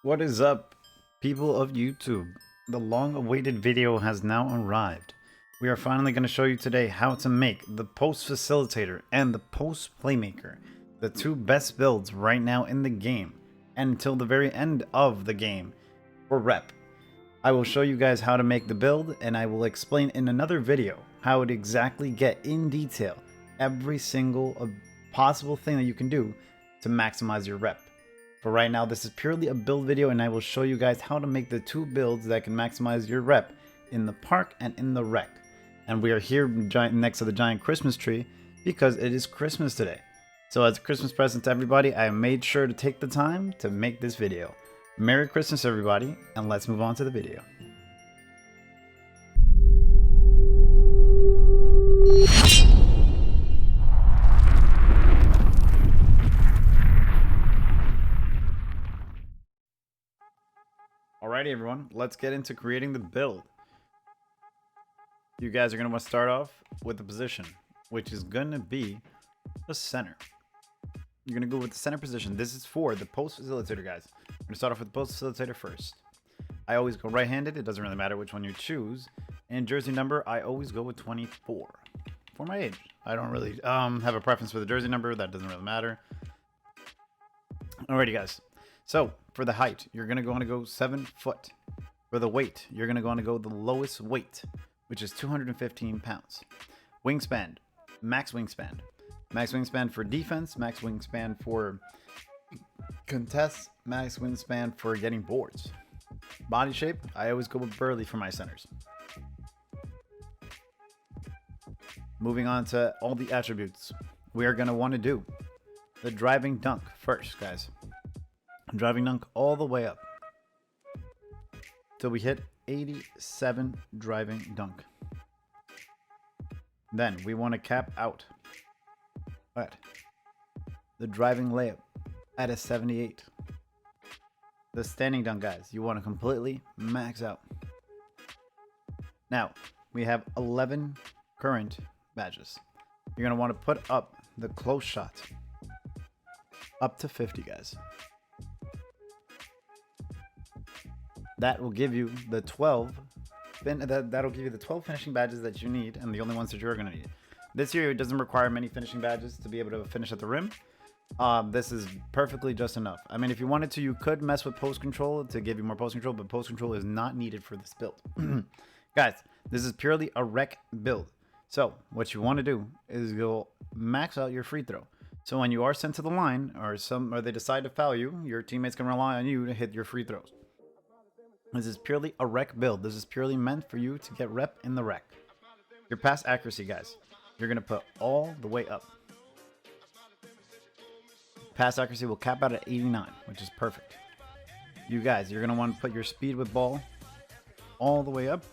What is up, people of YouTube? The long-awaited video has now arrived. We are finally going to show you today how to make the Post Facilitator and the Post Playmaker, the two best builds right now in the game, and until the very end of the game for rep. I will show you guys how to make the build, and I will explain in another video how to exactly get in detail every single possible thing that you can do to maximize your rep. For right now, this is purely a build video, and I will show you guys how to make the two builds that can maximize your rep in the park and in the rec. And we are here next to the giant Christmas tree because it is Christmas today. So as a Christmas present to everybody, I made sure to take the time to make this video. Merry Christmas, everybody, and let's move on to the video. Alrighty, everyone, let's get into creating the build. You guys are going to want to start off with the position, which is going to be the center. You're going to go with the center position. This is for the Post Facilitator, guys. I'm going to start off with the Post Facilitator first. I always go right-handed. It doesn't really matter which one you choose. And jersey number, I always go with 24 for my age. I don't really have a preference for the jersey number. That doesn't really matter. Alrighty, guys. So for the height, you're going to want to go 7 foot. For the weight, you're going to want to go the lowest weight, which is 215 pounds. Wingspan, max wingspan. Max wingspan for defense, max wingspan for contests, max wingspan for getting boards. Body shape, I always go with burly for my centers. Moving on to all the attributes, we are going to want to do the driving dunk first, guys. Driving dunk all the way up till we hit 87 driving dunk. Then we want to cap out at the driving layup at a 78. The standing dunk, guys, you want to completely max out. Now we have 11 current badges. You're going to want to put up the close shot up to 50, guys. That will give you the 12. That'll give you the 12 finishing badges that you need, and the only ones that you're going to need. This year, it doesn't require many finishing badges to be able to finish at the rim. This is perfectly just enough. I mean, if you wanted to, you could mess with post control to give you more post control, but post control is not needed for this build. Guys, this is purely a rec build. So what you want to do is go max out your free throw. So when you are sent to the line, or they decide to foul you, your teammates can rely on you to hit your free throws. This is purely a rec build. This is purely meant for you to get rep in the rec. Your pass accuracy, guys, you're going to put all the way up. Pass accuracy will cap out at 89, which is perfect. You guys, you're going to want to put your speed with ball all the way up.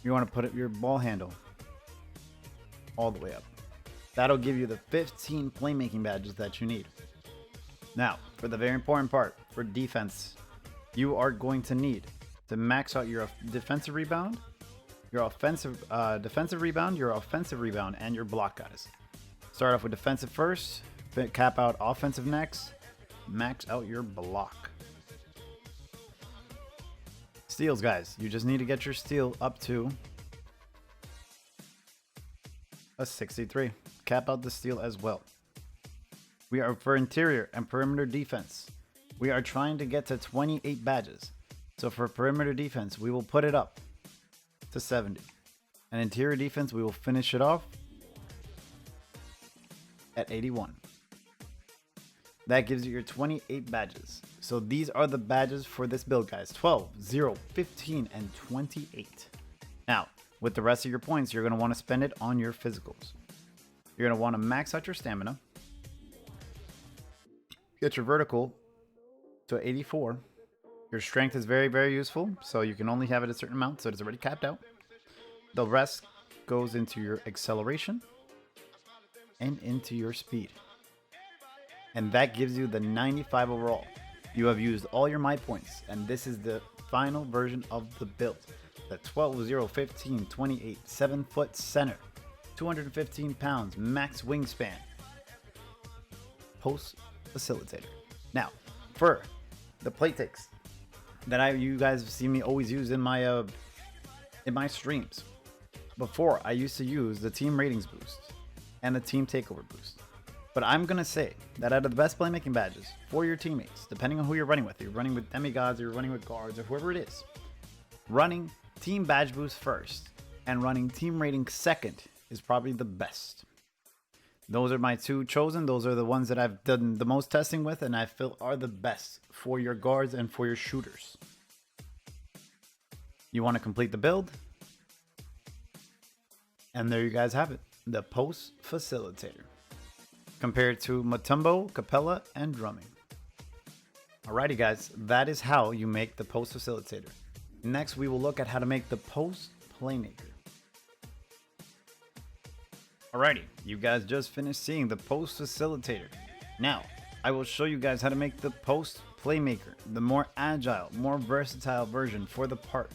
You want to put your ball handle all the way up. That'll give you the 15 playmaking badges that you need. Now, for the very important part, for defense, you are going to need to max out your defensive rebound, your defensive rebound, your offensive rebound, and your block, guys. Start off with defensive first, cap out offensive next, max out your block. Steals, guys, you just need to get your steal up to a 63. Cap out the steal as well. We are for interior and perimeter defense. We are trying to get to 28 badges. So for perimeter defense, we will put it up to 70. And interior defense, we will finish it off at 81. That gives you your 28 badges. So these are the badges for this build, guys. 12, 0, 15, and 28. Now, with the rest of your points, you're going to want to spend it on your physicals. You're going to want to max out your stamina. Get your vertical to 84. Your strength is very, very useful, so you can only have it a certain amount, so it's already capped out. The rest goes into your acceleration and into your speed. And that gives you the 95 overall. You have used all your my points, and this is the final version of the build. The 12, 0, 15, 28, 7 foot center, 215 pounds, max wingspan, Post Facilitator. Now, for the play takes that you guys have seen me always use in my streams. Before, I used to use the team ratings boost and the team takeover boost. But I'm gonna say that out of the best playmaking badges for your teammates, depending on who you're running with, you're running with demigods, or you're running with guards, or whoever it is, running team badge boost first and running team rating second is probably the best. Those are my two chosen. Those are the ones that I've done the most testing with and I feel are the best for your guards and for your shooters. You want to complete the build? And there you guys have it. The post facilitator. Compared to Mutombo, Capella, and drumming. Alrighty guys, that is how you make the post facilitator. Next we will look at how to make the post playmaker. Alrighty, you guys just finished seeing the post facilitator. Now, I will show you guys how to make the post playmaker, the more agile, more versatile version for the park.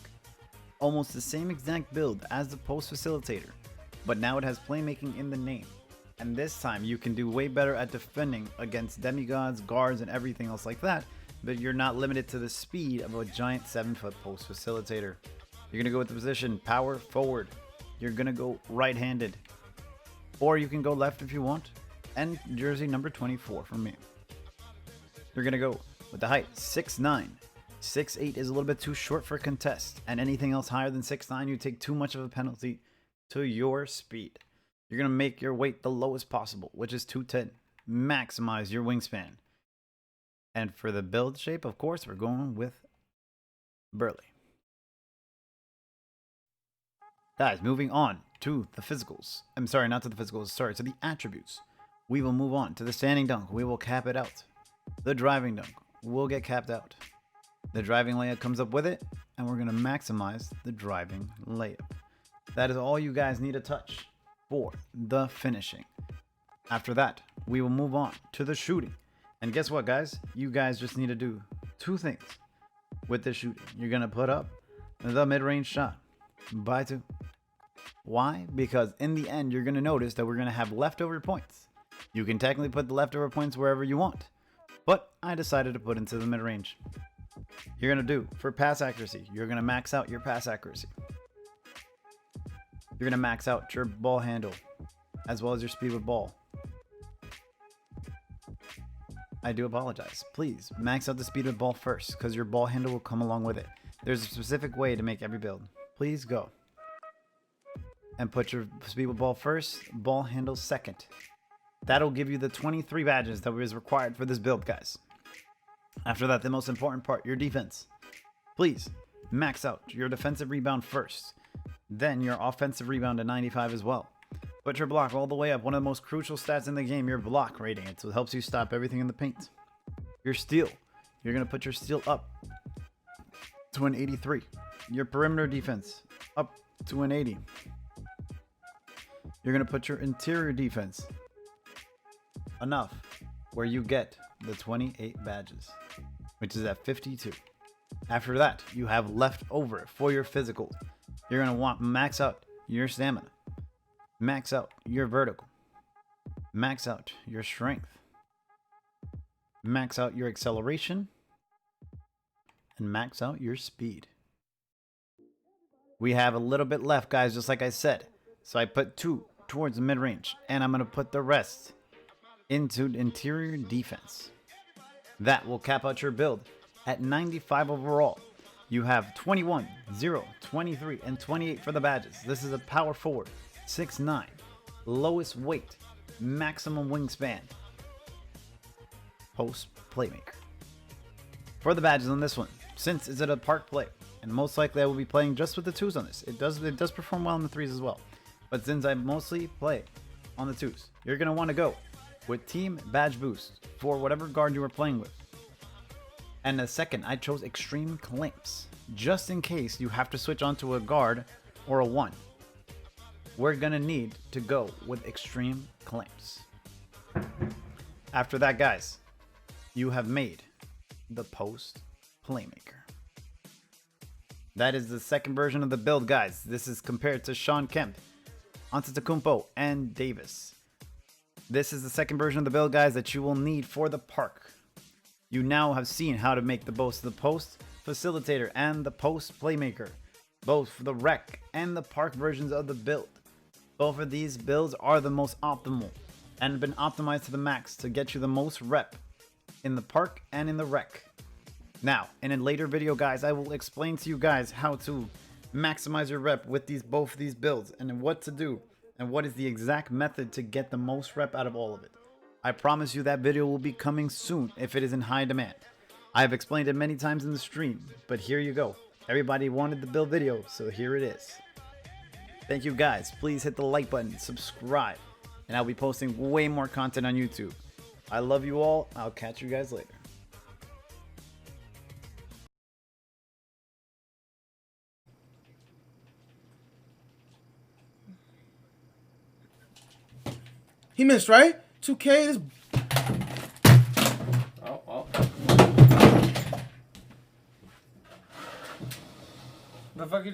Almost the same exact build as the post facilitator, but now it has playmaking in the name. And this time you can do way better at defending against demigods, guards, and everything else like that, but you're not limited to the speed of a giant 7-foot post facilitator. You're gonna go with the position power forward. You're gonna go right-handed. Or you can go left if you want. And jersey number 24 from me. You're gonna go with the height 6'9". 6'8" is a little bit too short for contest, and anything else higher than 6'9", you take too much of a penalty to your speed. You're gonna make your weight the lowest possible, which is 210. Maximize your wingspan. And for the build shape, of course, we're going with Burly. Guys, moving on to the physicals. I'm sorry, not to the physicals, sorry, to the attributes. We will move on to the standing dunk. We will cap it out. The driving dunk will get capped out. The driving layup comes up with it, and we're going to maximize the driving layup. That is all you guys need to touch for the finishing. After that, we will move on to the shooting. And guess what, guys? You guys just need to do two things with the shooting. You're going to put up the mid-range shot by 2. Why? Because in the end, you're going to notice that we're going to have leftover points. You can technically put the leftover points wherever you want, but I decided to put into the mid-range. You're going to do, for pass accuracy, you're going to max out your pass accuracy. You're going to max out your ball handle, as well as your speed with ball. I do apologize. Please, max out the speed with ball first, because your ball handle will come along with it. There's a specific way to make every build. Please go. And put your speed with ball first, ball handle second. That'll give you the 23 badges that was required for this build, guys. After that, the most important part, your defense. Please, max out your defensive rebound first. Then your offensive rebound to 95 as well. Put your block all the way up. One of the most crucial stats in the game, your block rating. It helps you stop everything in the paint. Your steal. You're going to put your steal up to an 83. Your perimeter defense up to an 80. You're going to put your interior defense enough where you get the 28 badges, which is at 52. After that, you have left over for your physical. You're going to want max out your stamina, max out your vertical, max out your strength, max out your acceleration, and max out your speed. We have a little bit left, guys, just like I said. So I put 2 towards the mid-range, and I'm going to put the rest into interior defense. That will cap out your build at 95 overall. You have 21, 0, 23, and 28 for the badges. This is a power forward, 6'9", lowest weight, maximum wingspan, post playmaker. For the badges on this one, since it's at a park play, and most likely I will be playing just with the 2s on this. It does perform well on the 3s as well. But since I mostly play on the 2s, you're going to want to go with Team Badge Boost for whatever guard you are playing with. And the second, I chose Extreme Clamps, just in case you have to switch onto a guard or a 1. We're going to need to go with Extreme Clamps. After that, guys, you have made the Post Playmaker. That is the second version of the build, guys. This is compared to Sean Kemp, Antetokounmpo, and Davis. This is the second version of the build, guys, that you will need for the park. You now have seen how to make both the post facilitator and the post playmaker, both for the rec and the park versions of the build. Both of these builds are the most optimal and have been optimized to the max to get you the most rep in the park and in the rec. Now, in a later video, guys, I will explain to you guys how to maximize your rep with both of these builds and what to do and what is the exact method to get the most rep out of all of it. I promise you that video will be coming soon if it is in high demand. I have explained it many times in the stream, but here you go. Everybody wanted the build video, so here it is. Thank you guys. Please hit the like button, subscribe, and I'll be posting way more content on YouTube. I love you all. I'll catch you guys later. He missed, right? 2K is... Oh. The fuck you